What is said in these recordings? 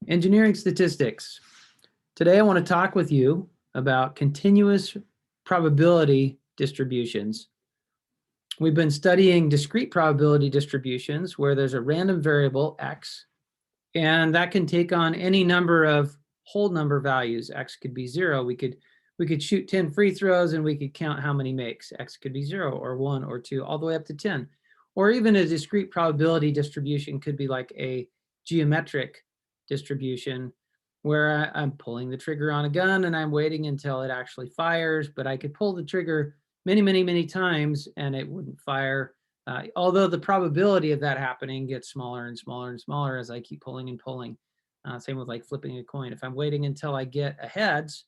Engineering statistics. Today I want to talk with you about continuous probability distributions. We've been studying discrete probability distributions where there's a random variable x, and that can take on any number of whole number values. X could be 0. We could shoot 10 free throws and we could count how many makes. X could be 0 or 1 or 2 all the way up to 10. Or even a discrete probability distribution could be like a geometric distribution where I'm pulling the trigger on a gun and I'm waiting until it actually fires, but I could pull the trigger many times and it wouldn't fire. Although the probability of that happening gets smaller and smaller and smaller as I keep pulling and pulling. Same with like flipping a coin. If I'm waiting until I get a heads,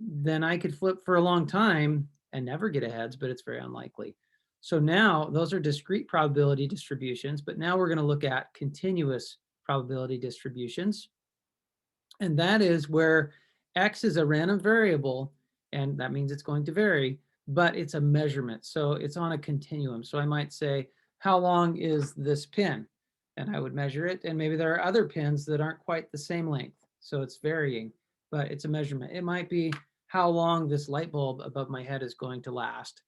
then I could flip for a long time and never get a heads, but it's very unlikely. So now those are discrete probability distributions, but now we're going to look at continuous probability distributions. And that is where x is a random variable, and that means it's going to vary, but it's a measurement. So it's on a continuum. So I might say, how long is this pin? And I would measure it. And maybe there are other pins that aren't quite the same length. So it's varying, but it's a measurement. It might be how long this light bulb above my head is going to last.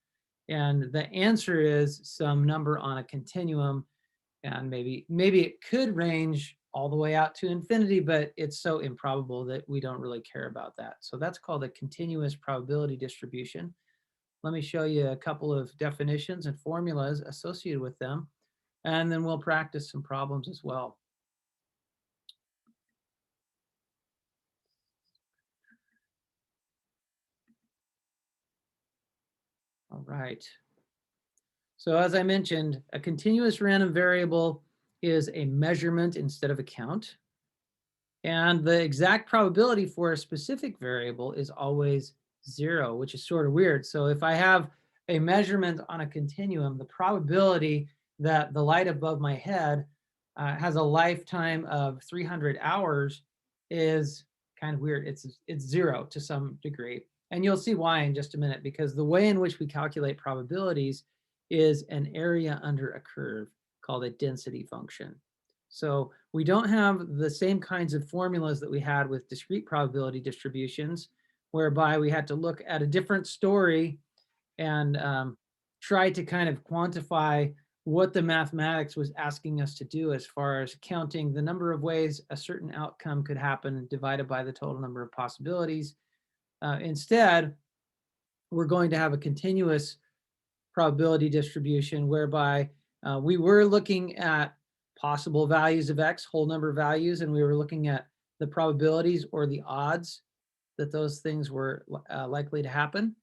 And the answer is some number on a continuum. And maybe it could range all the way out to infinity, but it's so improbable that we don't really care about that. So that's called a continuous probability distribution. Let me show you a couple of definitions and formulas associated with them, and then we'll practice some problems as well. All right. So as I mentioned, a continuous random variable is a measurement instead of a count. And the exact probability for a specific variable is always 0, which is sort of weird. So if I have a measurement on a continuum, the probability that the light above my head has a lifetime of 300 hours is kind of weird. It's 0 to some degree. And you'll see why in just a minute, because the way in which we calculate probabilities is an area under a curve called a density function. So we don't have the same kinds of formulas that we had with discrete probability distributions, whereby we had to look at a different story and try to kind of quantify what the mathematics was asking us to do as far as counting the number of ways a certain outcome could happen divided by the total number of possibilities. Instead, we're going to have a continuous probability distribution whereby we were looking at possible values of x, whole number values, and we were looking at the probabilities or the odds that those things were likely to happen.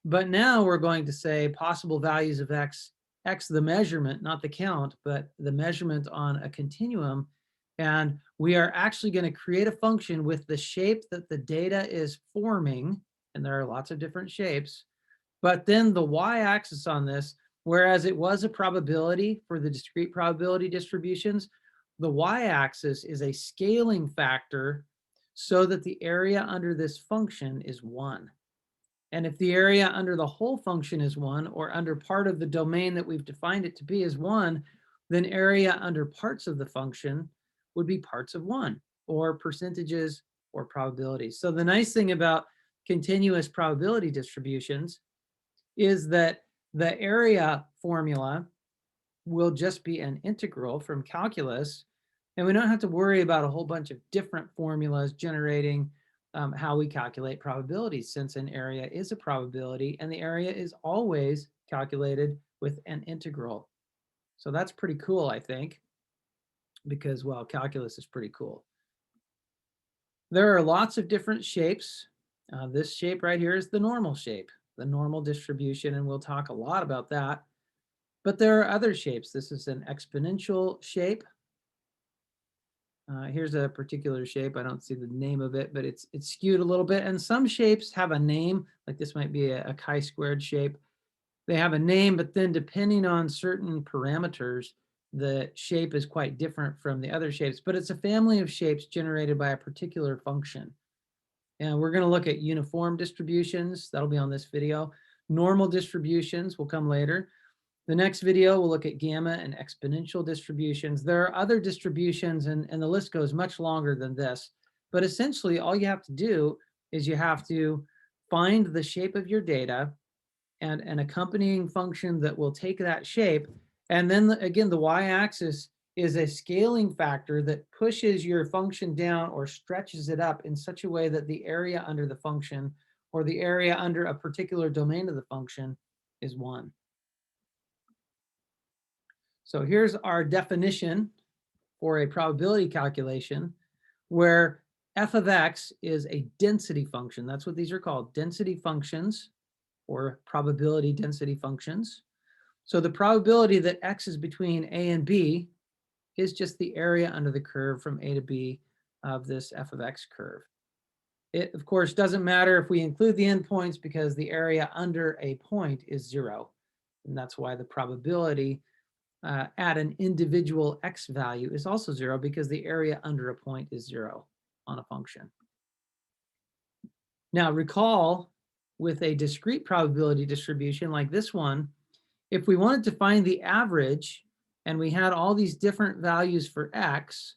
But now we're going to say possible values of x, the measurement, not the count, but the measurement on a continuum. And we are actually going to create a function with the shape that the data is forming, and there are lots of different shapes. But then the y-axis on this, whereas it was a probability for the discrete probability distributions, the y-axis is a scaling factor so that the area under this function is 1. And if the area under the whole function is 1, or under part of the domain that we've defined it to be is 1, then area under parts of the function would be parts of 1, or percentages or probabilities. So the nice thing about continuous probability distributions is that the area formula will just be an integral from calculus, and we don't have to worry about a whole bunch of different formulas generating how we calculate probabilities, since an area is a probability and the area is always calculated with an integral. So that's pretty cool, I think, because, well, calculus is pretty cool. There are lots of different shapes. This shape right here is the normal shape, the normal distribution, and we'll talk a lot about that. But there are other shapes. This is an exponential shape. Here's a particular shape. I don't see the name of it, but it's skewed a little bit. And some shapes have a name, like this might be a chi-squared shape. They have a name, but then depending on certain parameters, the shape is quite different from the other shapes. But it's a family of shapes generated by a particular function. And we're going to look at uniform distributions. That'll be on this video. Normal distributions will come later. The next video, we'll look at gamma and exponential distributions. There are other distributions, and the list goes much longer than this. But essentially, all you have to do is you have to find the shape of your data and an accompanying function that will take that shape. And then again, the y-axis is a scaling factor that pushes your function down or stretches it up in such a way that the area under the function or the area under a particular domain of the function is 1. So here's our definition for a probability calculation where f of x is a density function. That's what these are called, density functions or probability density functions. So the probability that x is between a and b is just the area under the curve from a to b of this f of x curve. It, of course, doesn't matter if we include the endpoints because the area under a point is 0. And that's why the probability at an individual x value is also 0 because the area under a point is 0 on a function. Now recall, with a discrete probability distribution like this one, if we wanted to find the average and we had all these different values for x,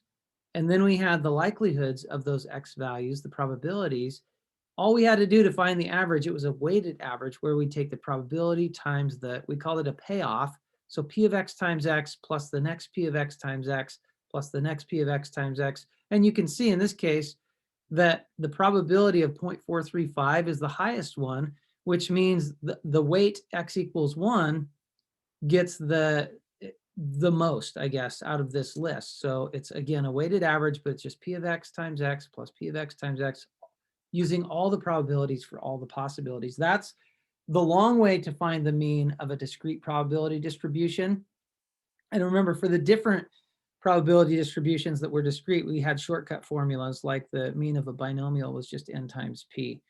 and then we had the likelihoods of those x values, the probabilities, all we had to do to find the average, it was a weighted average where we take the probability times we call it a payoff. So p of x times x plus the next p of x times x plus the next p of x times x. And you can see in this case that the probability of 0.435 is the highest one, which means the weight x equals 1 gets the most, I guess, out of this list. So it's, again, a weighted average, but it's just p of x times x plus p of x times x, using all the probabilities for all the possibilities. That's the long way to find the mean of a discrete probability distribution. And remember, for the different probability distributions that were discrete, we had shortcut formulas, like the mean of a binomial was just n times p.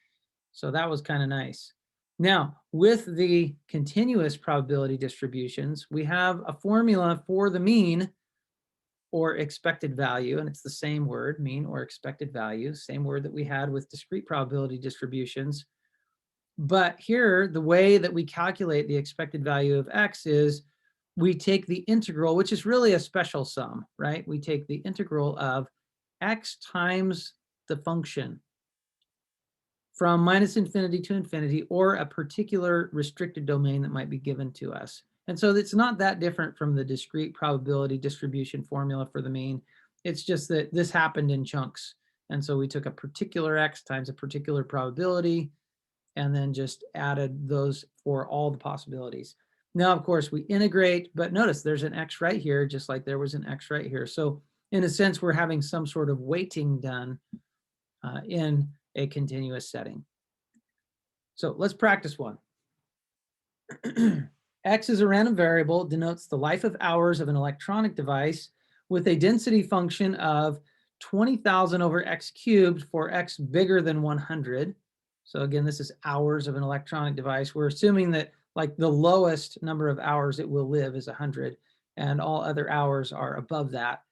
So that was kind of nice. Now, with the continuous probability distributions, we have a formula for the mean or expected value, and it's the same word, mean or expected value, same word that we had with discrete probability distributions. But here, the way that we calculate the expected value of x is we take the integral, which is really a special sum, right? We take the integral of x times the function from minus infinity to infinity, or a particular restricted domain that might be given to us. And so it's not that different from the discrete probability distribution formula for the mean. It's just that this happened in chunks. And so we took a particular x times a particular probability and then just added those for all the possibilities. Now, of course, we integrate, but notice there's an x right here, just like there was an x right here. So in a sense, we're having some sort of weighting done in a continuous setting. So let's practice one. X is a random variable, denotes the life of hours of an electronic device with a density function of 20,000 over x cubed for x bigger than 100. So again, this is hours of an electronic device. We're assuming that like the lowest number of hours it will live is 100, and all other hours are above that.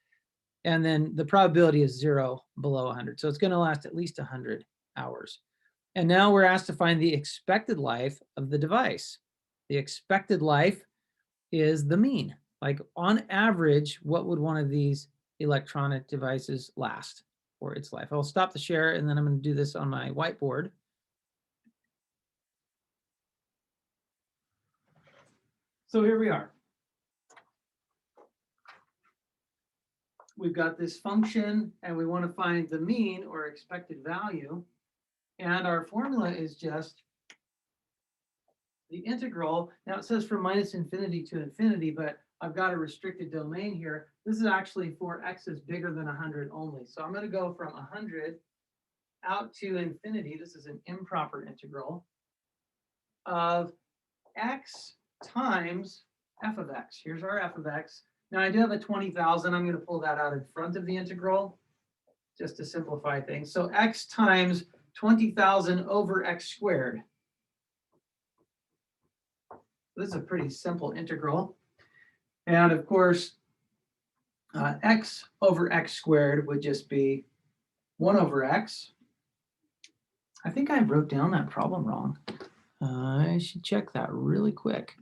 And then the probability is 0 below 100. So it's going to last at least 100 hours. And now we're asked to find the expected life of the device. The expected life is the mean. Like on average, what would one of these electronic devices last for its life? I'll stop the share and then I'm going to do this on my whiteboard. So here we are. We've got this function and we want to find the mean or expected value. And our formula is just the integral. Now it says from minus infinity to infinity, but I've got a restricted domain here. This is actually for x is bigger than 100 only. So I'm going to go from 100 out to infinity. This is an improper integral of x times f of x. Here's our f of x. Now I do have a 20,000. I'm going to pull that out in front of the integral just to simplify things. So x times 20,000 over x squared. This is a pretty simple integral. And of course, x over x squared would just be 1 over x. I think I wrote down that problem wrong. I should check that really quick.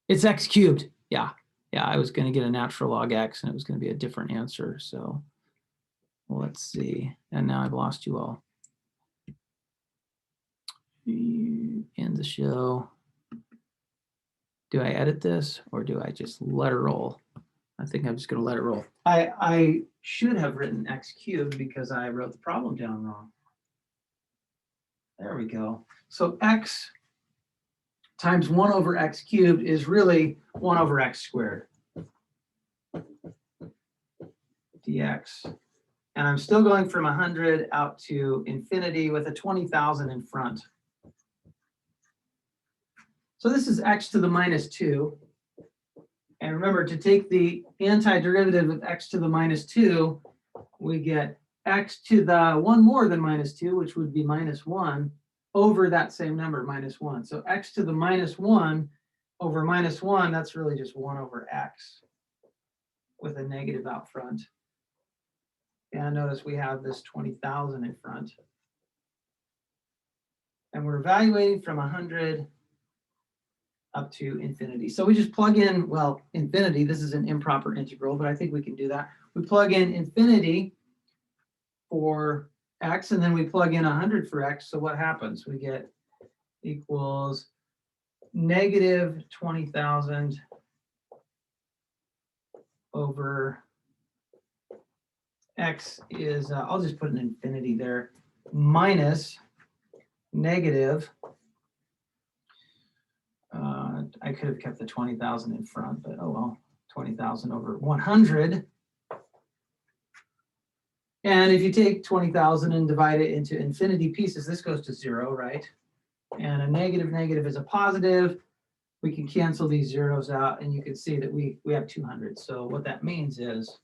It's x cubed. Yeah. Yeah, I was going to get a natural log x and it was going to be a different answer. So let's see. And now I've lost you all. End the show. Do I edit this or do I just let it roll? I think I'm just going to let it roll. I should have written x cubed because I wrote the problem down wrong. There we go. So x times 1 over x cubed is really 1 over x squared dx. And I'm still going from 100 out to infinity with a 20,000 in front. So this is x to the minus 2. And remember, to take the antiderivative of x to the minus 2, we get x to the 1 more than minus 2, which would be minus 1, over that same number, minus 1. So x to the minus 1 over minus 1, that's really just 1 over x with a negative out front. And notice we have this 20,000 in front. And we're evaluating from 100 up to infinity. So we just plug in, well, infinity, this is an improper integral, but I think we can do that. We plug in infinity for x, and then we plug in 100 for x. So what happens? We get equals negative 20,000 over x is, I'll just put an infinity there, minus negative, I could have kept the 20,000 in front, but oh well, 20,000 over 100. And if you take 20,000 and divide it into infinity pieces, this goes to 0, right? And a negative negative is a positive. We can cancel these zeros out, and you can see that we have 200. So what that means is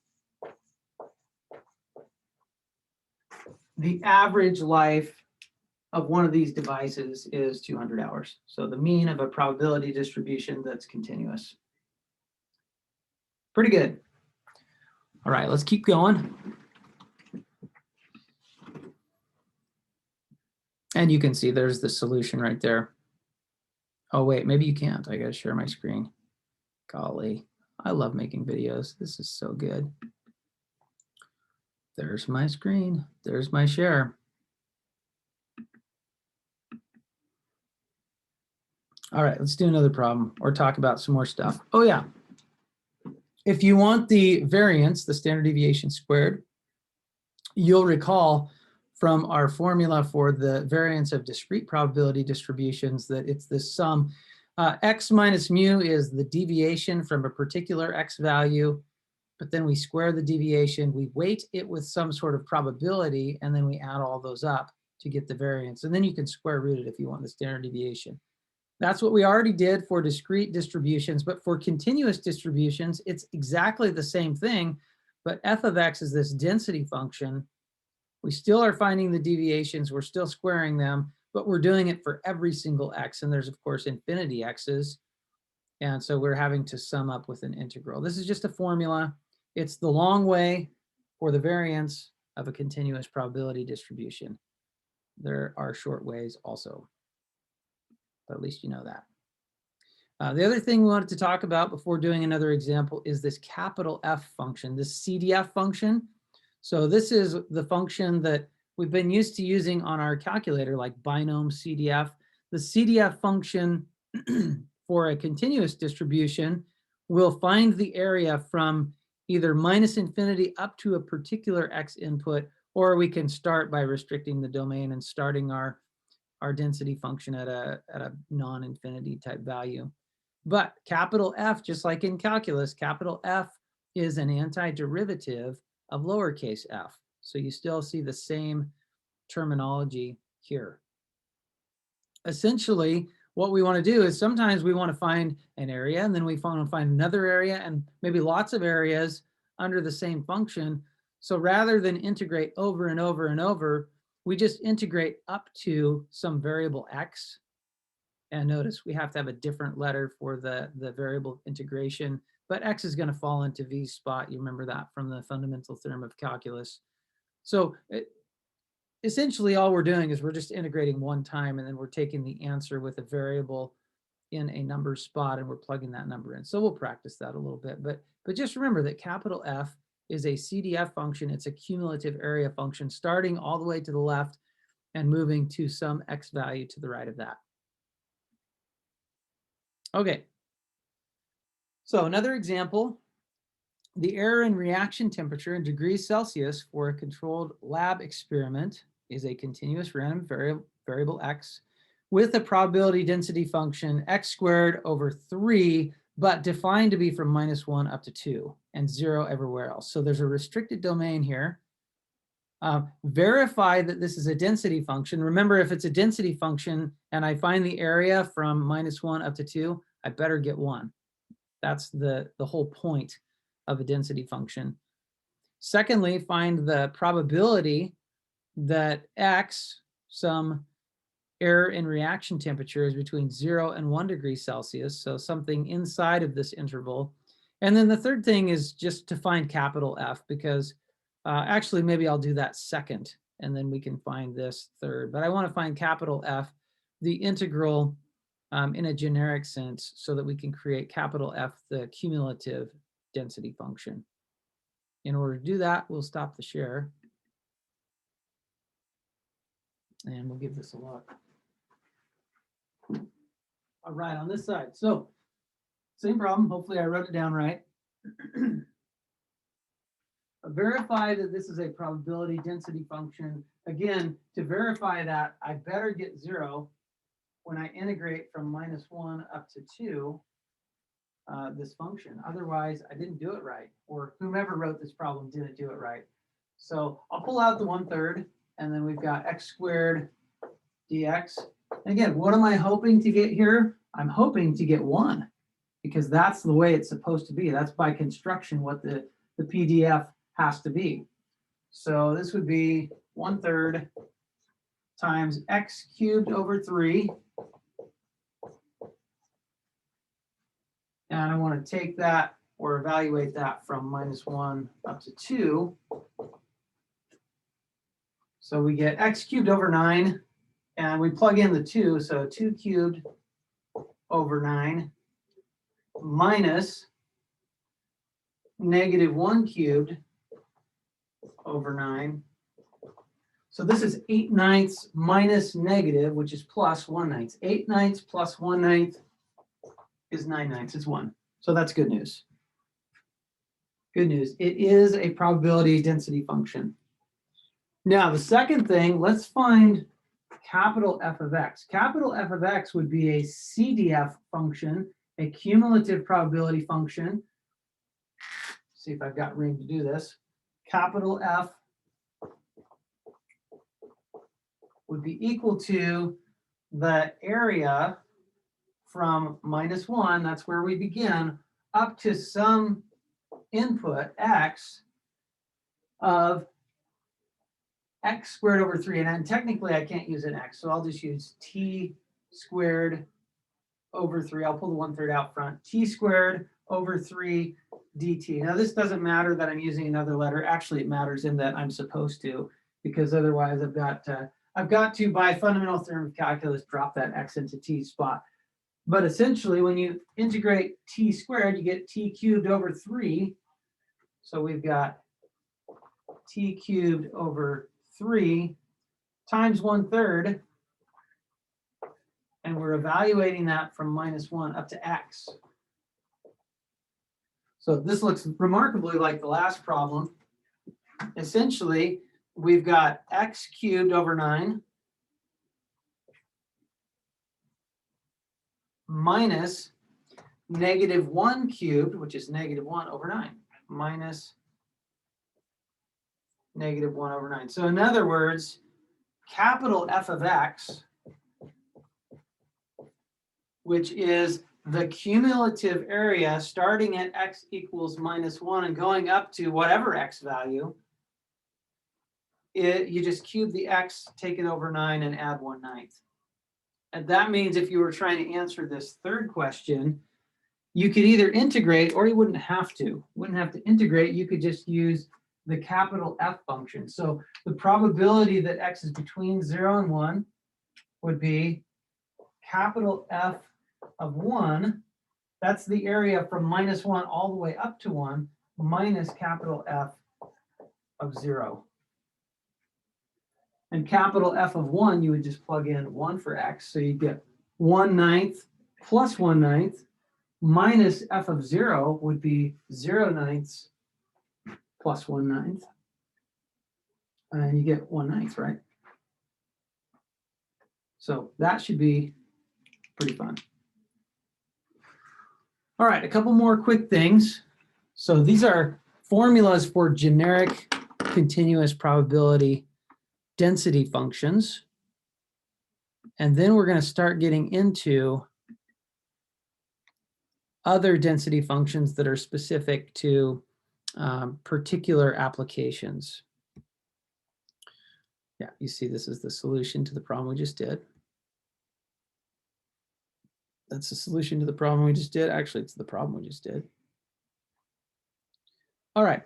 the average life of one of these devices is 200 hours. So the mean of a probability distribution that's continuous. Pretty good. All right, let's keep going. And you can see there's the solution right there. Oh, wait, maybe you can't. I got to share my screen. Golly, I love making videos. This is so good. There's my screen. There's my share. All right, let's do another problem or talk about some more stuff. Oh, yeah. If you want the variance, the standard deviation squared, you'll recall from our formula for the variance of discrete probability distributions that it's this sum. X minus mu is the deviation from a particular x value, but then we square the deviation, we weight it with some sort of probability, and then we add all those up to get the variance. And then you can square root it if you want the standard deviation. That's what we already did for discrete distributions, but for continuous distributions, it's exactly the same thing, but f of x is this density function. We still are finding the deviations, we're still squaring them, but we're doing it for every single x, and there's of course infinity x's, and so we're having to sum up with an integral. This is just a formula. It's the long way for the variance of a continuous probability distribution. There are short ways also, but at least you know that. The other thing we wanted to talk about before doing another example is this capital F function, this CDF function. So this is the function that we've been used to using on our calculator, like binom CDF. The CDF function for a continuous distribution will find the area from either minus infinity up to a particular x input, or we can start by restricting the domain and starting our density function at a non-infinity type value. But capital F, just like in calculus, capital F is an antiderivative of lowercase f. So you still see the same terminology here. Essentially, what we want to do is sometimes we want to find an area, and then we want to find another area, and maybe lots of areas under the same function. So rather than integrate over and over and over, we just integrate up to some variable x. And notice we have to have a different letter for the variable integration, but x is going to fall into V's spot. You remember that from the fundamental theorem of calculus. So essentially all we're doing is we're just integrating one time, and then we're taking the answer with a variable in a number spot and we're plugging that number in. So we'll practice that a little bit, but just remember that capital F is a CDF function. It's a cumulative area function starting all the way to the left and moving to some X value to the right of that. Okay. So another example, the error in reaction temperature in degrees Celsius for a controlled lab experiment is a continuous random variable X with a probability density function X squared over 3, but defined to be from -1 up to 2 and 0 everywhere else. So there's a restricted domain here. Verify that this is a density function. Remember, if it's a density function and I find the area from -1 up to 2, I better get 1. That's the whole point of a density function. Secondly, find the probability that X, some error in reaction temperature, is between 0 and 1 degree Celsius, so something inside of this interval. And then the third thing is just to find capital F, because actually maybe I'll do that second, and then we can find this third. But I want to find capital F, the integral in a generic sense, so that we can create capital F, the cumulative density function. In order to do that, we'll stop the share. And we'll give this a look. All right, on this side. So same problem. Hopefully I wrote it down right. Verify that this is a probability density function. Again, to verify that, I better get 0 when I integrate from -1 up to 2, this function. Otherwise, I didn't do it right, or whomever wrote this problem didn't do it right. So I'll pull out the 1/3, and then we've got X squared dx. And again, what am I hoping to get here? I'm hoping to get 1, because that's the way it's supposed to be. That's by construction what the PDF has to be. So this would be 1/3 times X cubed over 3. And I want to take that or evaluate that from -1 up to 2. So we get X cubed over 9, and we plug in the 2, so 2 cubed over 9 minus -1 cubed over 9. So this is 8/9 minus negative, which is plus 1/9. 8/9 plus 1/9 is 9/9. It's 1. So that's good news. Good news. It is a probability density function. Now, the second thing, let's find capital F of X. Capital F of X would be a CDF function, a cumulative probability function. See if I've got room to do this. Capital F would be equal to the area from -1, that's where we begin, up to some input X of X squared over 3. And then technically I can't use an X, so I'll just use T squared over 3. I'll pull the 1/3 out front. T squared over 3 dt. Now this doesn't matter that I'm using another letter. Actually, it matters in that I'm supposed to, because otherwise I've got to, by fundamental theorem of calculus, drop that X into T spot. But essentially, when you integrate T squared, you get T cubed over 3. So we've got T cubed over 3 times 1/3. And we're evaluating that from -1 up to X. So this looks remarkably like the last problem. Essentially, we've got X cubed over 9 minus -1 cubed, which is -1 over 9, minus -1 over 9. So in other words, capital F of X, which is the cumulative area starting at X equals -1 and going up to whatever X value, you just cube the X, take it over 9, and add 1/9. And that means if you were trying to answer this third question, you could either integrate, or you wouldn't have to. You wouldn't have to integrate. You could just use the capital F function. So the probability that X is between 0 and 1 would be capital F of 1, that's the area from -1 all the way up to 1, minus capital F of 0. And capital F of 1, you would just plug in 1 for x. So you get 1/9 plus 1/9 minus F of 0 would be 0/9 plus 1/9. And you get 1/9, right? So that should be pretty fun. All right, a couple more quick things. So these are formulas for generic continuous probability density functions. And then we're going to start getting into other density functions that are specific to particular applications. Yeah, you see this is the solution to the problem we just did. That's the solution to the problem we just did. Actually, it's the problem we just did. All right,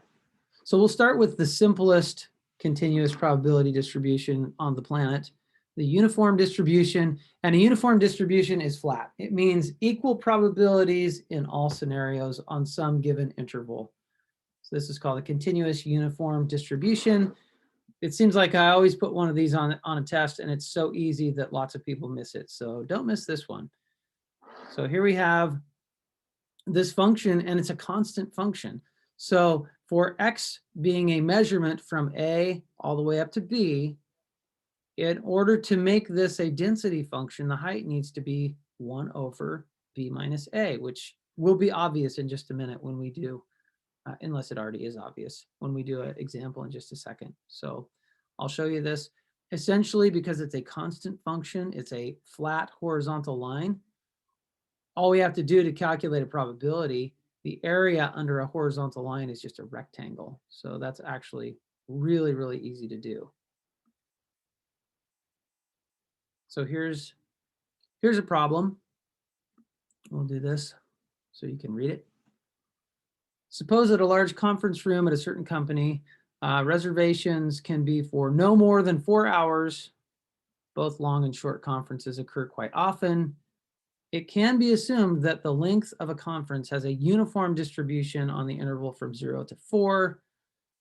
so we'll start with the simplest continuous probability distribution on the planet, the uniform distribution. And a uniform distribution is flat. It means equal probabilities in all scenarios on some given interval. So this is called a continuous uniform distribution. It seems like I always put one of these on a test, and it's so easy that lots of people miss it. So don't miss this one. So here we have this function, and it's a constant function. So for x being a measurement from A all the way up to B, in order to make this a density function, the height needs to be 1 over B minus A, which will be obvious in just a minute when we do, unless it already is obvious, when we do an example in just a second. So I'll show you this. Essentially, because it's a constant function, it's a flat horizontal line. All we have to do to calculate a probability, the area under a horizontal line is just a rectangle. So that's actually really, really easy to do. So here's a problem. We'll do this so you can read it. Suppose at a large conference room at a certain company, reservations can be for no more than 4 hours. Both long and short conferences occur quite often. It can be assumed that the length of a conference has a uniform distribution on the interval from 0 to 4.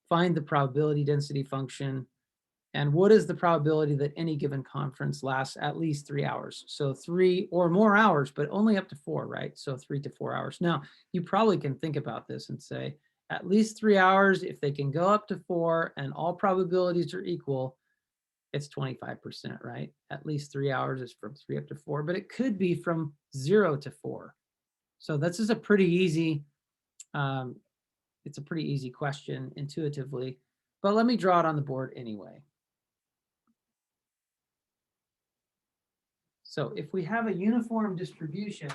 Find the probability density function. And what is the probability that any given conference lasts at least 3 hours? So 3 or more hours, but only up to 4, right? So 3 to 4 hours. Now, you probably can think about this and say, at least 3 hours, if they can go up to 4 and all probabilities are equal, it's 25%, right? At least 3 hours is from 3 up to 4, but it could be from 0 to 4. So this is a pretty easy, it's a pretty easy question intuitively, but let me draw it on the board anyway. So if we have a uniform distribution,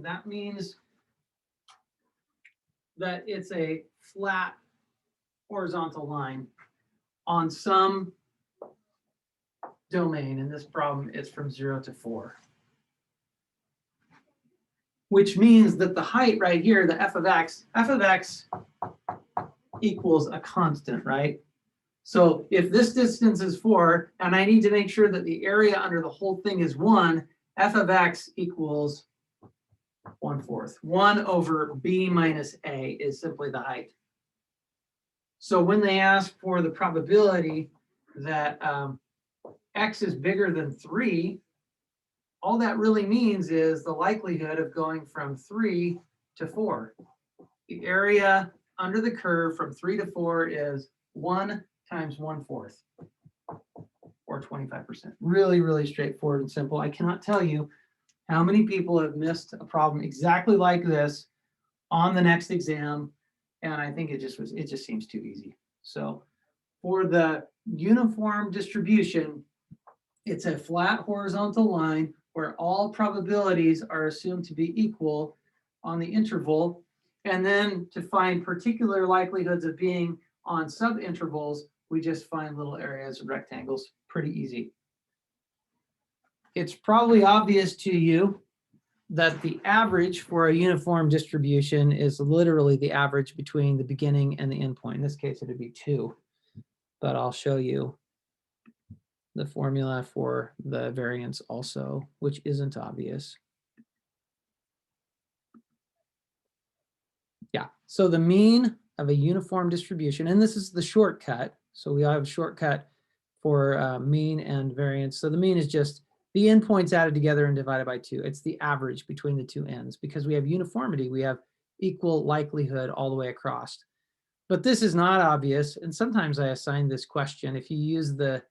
that means that it's a flat horizontal line on some domain. In this problem, it's from 0 to 4. Which means that the height right here, the f of x equals a constant, right? So if this distance is 4, and I need to make sure that the area under the whole thing is 1, f of x equals 1/4. 1 over b minus a is simply the height. So when they ask for the probability that x is bigger than 3, all that really means is the likelihood of going from 3 to 4. The area under the curve from 3 to 4 is 1 times 1/4, or 25%. Really, really straightforward and simple. I cannot tell you how many people have missed a problem exactly like this on the next exam, and I think it just seems too easy. So for the uniform distribution, it's a flat horizontal line where all probabilities are assumed to be equal on the interval. And then to find particular likelihoods of being on subintervals, we just find little areas of rectangles. Pretty easy. it's probably obvious to you that the average for a uniform distribution is literally the average between the beginning and the end point. In this case, it would be 2, but I'll show you the formula for the variance also, which isn't obvious. Yeah, so the mean of a uniform distribution, and this is the shortcut. So we have a shortcut for mean and variance. So the mean is just the endpoints added together and divided by 2. It's the average between the two ends. Because we have uniformity, we have equal likelihood all the way across. But this is not obvious, and sometimes I assign this question. If you use the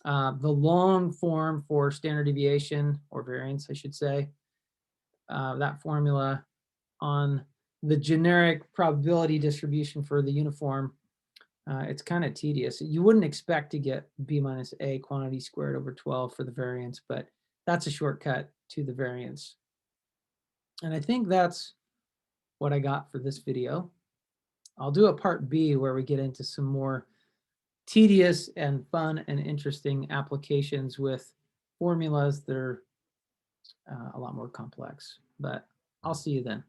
long form for standard deviation, or variance, I should say, that formula on the generic probability distribution for the uniform, it's kind of tedious. You wouldn't expect to get b minus a quantity squared over 12 for the variance, but that's a shortcut to the variance. And I think that's what I got for this video. I'll do a part B where we get into some more tedious and fun and interesting applications with formulas that are a lot more complex. But I'll see you then.